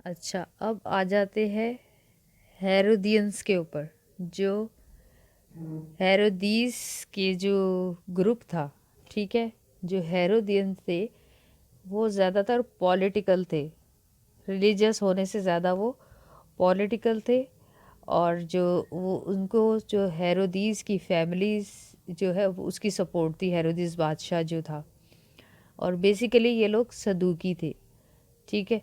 اچھا، اب آ جاتے ہیں ہیرودینس کے اوپر. جو ہیرودیس کے جو گروپ تھا، ٹھیک ہے، جو ہیرودینس تھے وہ زیادہ تر پولیٹیکل تھے. ریلیجیس ہونے سے زیادہ وہ پولیٹیکل تھے. اور جو وہ ان کو جو ہیرودیس کی فیملیز جو ہے اس کی سپورٹ تھی، ہیرودیس بادشاہ جو تھا. اور بیسیکلی یہ لوگ صدوقی تھے. ٹھیک ہے،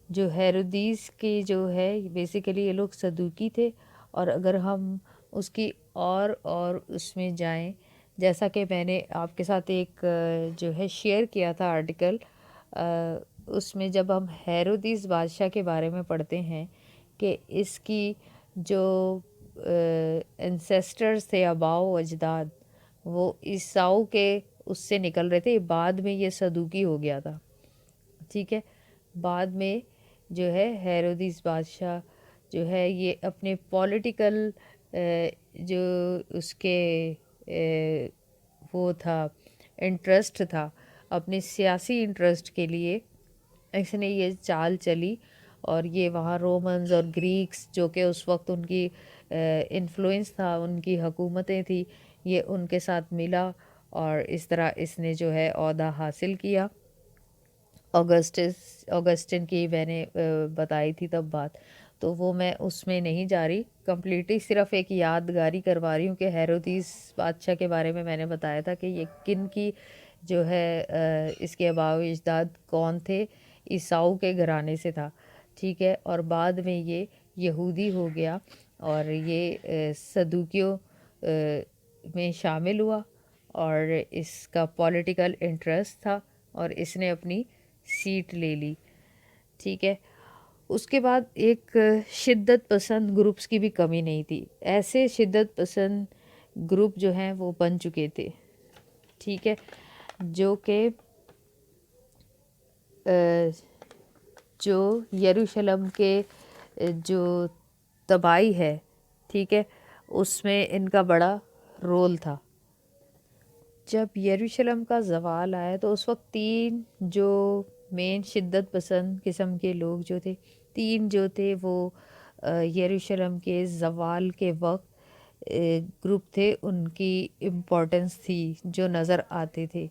جو ہیرودیس کی جو ہے بیسیکلی یہ لوگ صدوقی تھے. اور اگر ہم اس کی اور اس میں جائیں، جیسا کہ میں نے آپ کے ساتھ ایک جو ہے شیئر کیا تھا آرٹیکل، اس میں جب ہم ہیرودیس بادشاہ کے بارے میں پڑھتے ہیں کہ اس کی جو انسیسٹرز تھے، آباء و اجداد، وہ عیساؤ کے اس سے نکل رہے تھے. بعد میں یہ صدوقی ہو گیا تھا. ٹھیک ہے، بعد میں جو ہے ہیرودیس بادشاہ جو ہے یہ اپنے پولیٹیکل جو اس کے وہ تھا انٹرسٹ تھا، اپنے سیاسی انٹرسٹ کے لیے اس نے یہ چال چلی. اور یہ وہاں رومنز اور گریکس جو کہ اس وقت ان کی انفلوئنس تھا، ان کی حکومتیں تھیں، یہ ان کے ساتھ ملا اور اس طرح اس نے جو ہے عہدہ حاصل کیا. آگسٹن کی میں نے بتائی تھی تب بات، تو وہ میں اس میں نہیں جا رہی کمپلیٹلی، صرف ایک یادگاری کروا رہی ہوں کہ ہیرودیس بادشاہ کے بارے میں نے بتایا تھا کہ یہ کن کی جو ہے اس کے آباء و اجداد کون تھے. عیساؤ کے گھرانے سے تھا. ٹھیک ہے، اور بعد میں یہ یہودی ہو گیا اور یہ صدوقیوں میں شامل ہوا اور اس کا پولیٹیکل انٹرسٹ تھا اور اس نے اپنی سیٹ لے لی. ٹھیک ہے، اس کے بعد ایک شدت پسند گروپس کی بھی کمی نہیں تھی. ایسے شدت پسند گروپ جو ہیں وہ بن چکے تھے. ٹھیک ہے، جو کہ جو یروشلم کے جو تباہی ہے، ٹھیک ہے، اس میں ان کا بڑا رول تھا. جب یروشلم کا زوال آیا تو اس وقت تین جو مین شدت پسند قسم کے لوگ جو تھے، تین جو تھے وہ یروشلم کے زوال کے وقت گروپ تھے، ان کی امپورٹنس تھی جو نظر آتے تھے.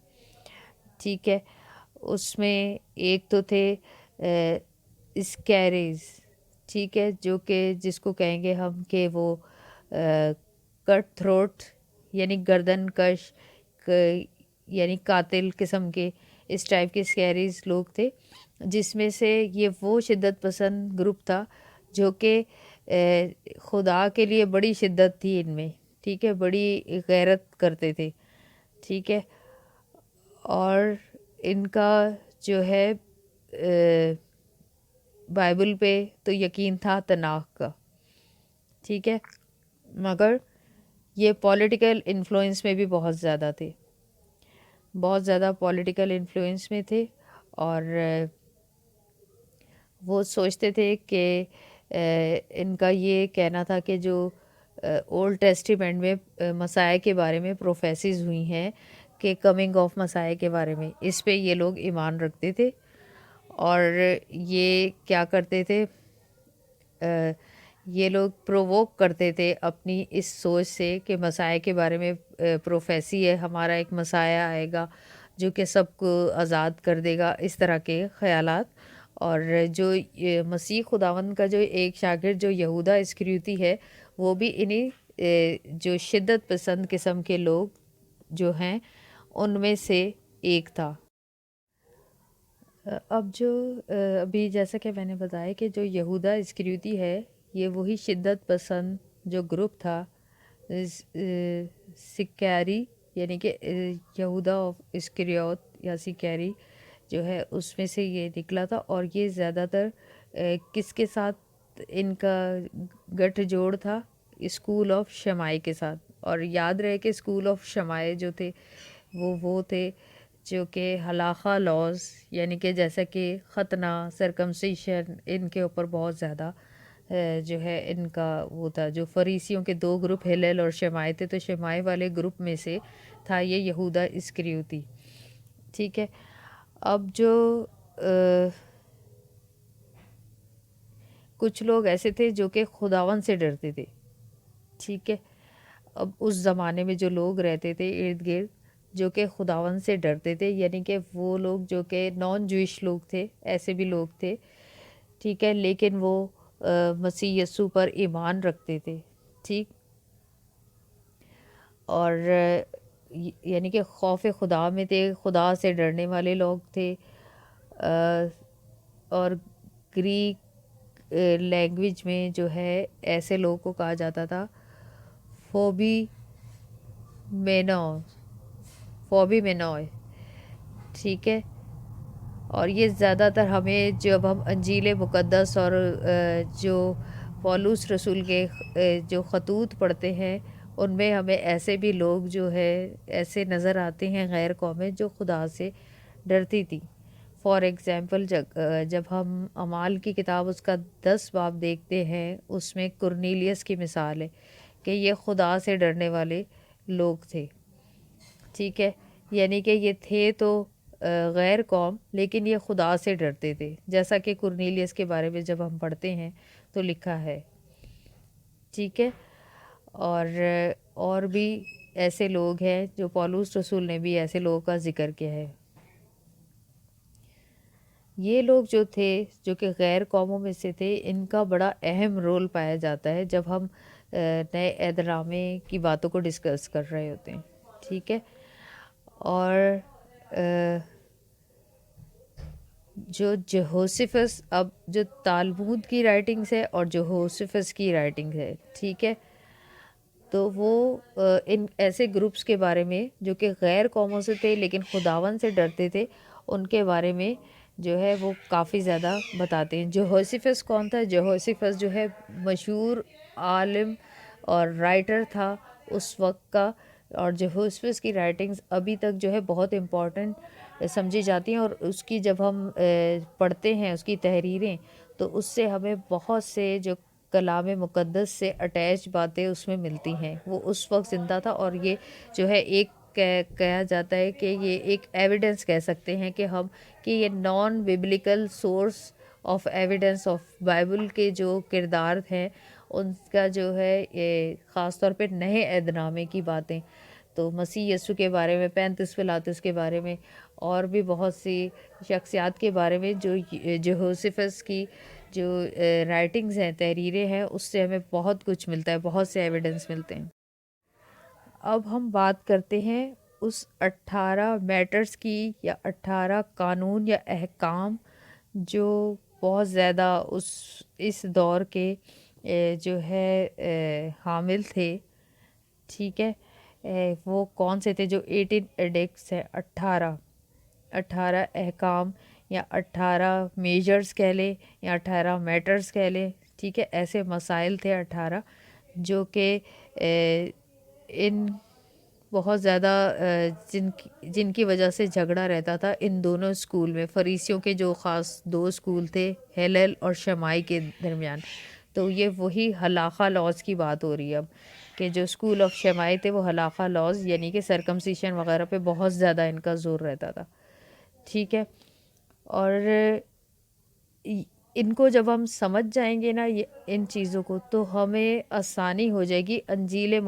ٹھیک ہے، اس میں ایک تو تھے اسکیریز. ٹھیک ہے، جو کہ جس کو کہیں گے ہم کہ وہ کٹ تھروٹ یعنی گردن کش یعنی قاتل قسم کے اس ٹائپ کے اسکیریز لوگ تھے، جس میں سے یہ وہ شدت پسند گروپ تھا جو کہ خدا کے لیے بڑی شدت تھی ان میں. ٹھیک ہے، بڑی غیرت کرتے تھے. ٹھیک ہے، اور ان کا جو ہے بائبل پہ تو یقین تھا تناق کا. ٹھیک ہے، مگر یہ پولیٹیکل انفلوئنس میں بھی بہت زیادہ تھے، بہت زیادہ پولیٹیکل انفلوئنس میں تھے. اور وہ سوچتے تھے کہ ان کا یہ کہنا تھا کہ جو اولڈ ٹیسٹیمنٹ میں مسیح کے بارے میں پروفیسیز ہوئی ہیں کہ کمنگ آف مسیح کے بارے میں، اس پہ یہ لوگ ایمان رکھتے تھے. اور یہ کیا کرتے تھے، یہ لوگ پرووک کرتے تھے اپنی اس سوچ سے کہ مسیح کے بارے میں پروفیسی ہے، ہمارا ایک مسیح آئے گا جو کہ سب کو آزاد کر دے گا، اس طرح کے خیالات. اور جو مسیح خداوند کا جو ایک شاگرد جو یہودا اسکریوتی ہے، وہ بھی انہی جو شدت پسند قسم کے لوگ جو ہیں ان میں سے ایک تھا. اب جو ابھی جیسا کہ میں نے بتایا کہ جو یہودا اسکریوتی ہے، یہ وہی شدت پسند جو گروپ تھا سکیری، یعنی کہ یہودا آف اسکریوت یا سکیری جو ہے اس میں سے یہ نکلا تھا. اور یہ زیادہ تر کس کے ساتھ ان کا گٹھ جوڑ تھا، اسکول آف شمائی کے ساتھ. اور یاد رہے کہ اسکول آف شمائی جو تھے وہ تھے جو کہ ہلاخا لاز، یعنی کہ جیسا کہ ختنہ، سرکمسیشن، ان کے اوپر بہت زیادہ جو ہے ان کا وہ تھا. جو فریسیوں کے دو گروپ ہلل اور شمائی تھے، تو شمائی والے گروپ میں سے تھا یہ یہودا اسکریوتی. ٹھیک ہے، اب جو کچھ لوگ ایسے تھے جو کہ خداوند سے ڈرتے تھے، ٹھیک ہے۔ اب اس زمانے میں جو لوگ رہتے تھے ارد گرد جو کہ خداوند سے ڈرتے تھے، یعنی کہ وہ لوگ جو کہ نان جوئش لوگ تھے، ایسے بھی لوگ تھے، ٹھیک ہے، لیکن وہ مسیح یسوع پر ایمان رکھتے تھے، ٹھیک، اور یعنی کہ خوف خدا میں تھے، خدا سے ڈرنے والے لوگ تھے۔ اور گریک لینگویج میں جو ہے ایسے لوگوں کو کہا جاتا تھا فوبی مینوئے، ٹھیک ہے۔ اور یہ زیادہ تر ہمیں جب ہم انجیل مقدس اور جو پولس رسول کے جو خطوط پڑھتے ہیں ان میں ہمیں ایسے بھی لوگ جو ہے ایسے نظر آتے ہیں غیر قومیں جو خدا سے ڈرتی تھی۔ فار ایگزامپل جب ہم اعمال کی کتاب اس کا 10 باب دیکھتے ہیں، اس میں کرنیلیس کی مثال ہے کہ یہ خدا سے ڈرنے والے لوگ تھے، ٹھیک ہے، یعنی کہ یہ تھے تو غیر قوم لیکن یہ خدا سے ڈرتے تھے، جیسا کہ کرنیلیس کے بارے میں جب ہم پڑھتے ہیں تو لکھا ہے، ٹھیک ہے۔ اور بھی ایسے لوگ ہیں جو پولس رسول نے بھی ایسے لوگوں کا ذکر کیا ہے۔ یہ لوگ جو تھے جو کہ غیر قوموں میں سے تھے، ان کا بڑا اہم رول پایا جاتا ہے جب ہم نئے عہد نامے کی باتوں کو ڈسکس کر رہے ہوتے ہیں، ٹھیک ہے۔ اور جو جہوسفس، اب جو تالمود کی رائٹنگز ہے اور جہوسفس کی رائٹنگ ہے، ٹھیک ہے، تو وہ ان ایسے گروپس کے بارے میں جو کہ غیر قوموں سے تھے لیکن خداوند سے ڈرتے تھے، ان کے بارے میں جو ہے وہ کافی زیادہ بتاتے ہیں۔ جہوسفس کون تھا؟ جہوسفس جو ہے مشہور عالم اور رائٹر تھا اس وقت کا، اور جہوسفس کی رائٹنگز ابھی تک جو ہے بہت امپورٹنٹ سمجھی جاتی ہیں، اور اس کی جب ہم پڑھتے ہیں اس کی تحریریں تو اس سے ہمیں بہت سے جو کلام مقدس سے اٹیچ باتیں اس میں ملتی ہیں۔ وہ اس وقت زندہ تھا، اور یہ جو ہے ایک کہا جاتا ہے کہ یہ ایک ایویڈنس کہہ سکتے ہیں کہ ہم کہ یہ naan Biblical source of evidence of Bible کے جو کردار ہیں ان کا جو ہے یہ خاص طور پہ نئے عہد نامے کی باتیں، تو مسیح یسوع کے بارے میں، 35 پلاطس کے بارے میں، اور بھی بہت سی شخصیات کے بارے میں جو جہوسفس کی جو رائٹنگز ہیں، تحریریں ہیں، اس سے ہمیں بہت کچھ ملتا ہے، بہت سے ایویڈنس ملتے ہیں۔ اب ہم بات کرتے ہیں اس 18 میٹرز کی یا 18 قانون یا احکام جو بہت زیادہ اس دور کے جو ہے حامل تھے، ٹھیک ہے۔ وہ کون سے تھے؟ جو 18 ایڈکٹس ہیں، 18 احکام یا 18 میجرز کہہ لیں یا 18 میٹرز کہہ لیں، ٹھیک ہے، ایسے مسائل تھے 18 جو کہ ان بہت زیادہ جن کی وجہ سے جھگڑا رہتا تھا ان دونوں اسکول میں، فریسیوں کے جو خاص 2 اسکول تھے، ہیلل اور شمائی کے درمیان۔ تو یہ وہی ہلاخا لاز کی بات ہو رہی ہے اب، کہ جو اسکول آف شمائی تھے وہ ہلاخا لاز یعنی کہ سرکمسیشن وغیرہ پہ بہت زیادہ ان کا زور رہتا تھا، ٹھیک ہے۔ اور ان کو جب ہم سمجھ جائیں گے نا ان چیزوں کو، تو ہمیں آسانی ہو جائے گی انجیل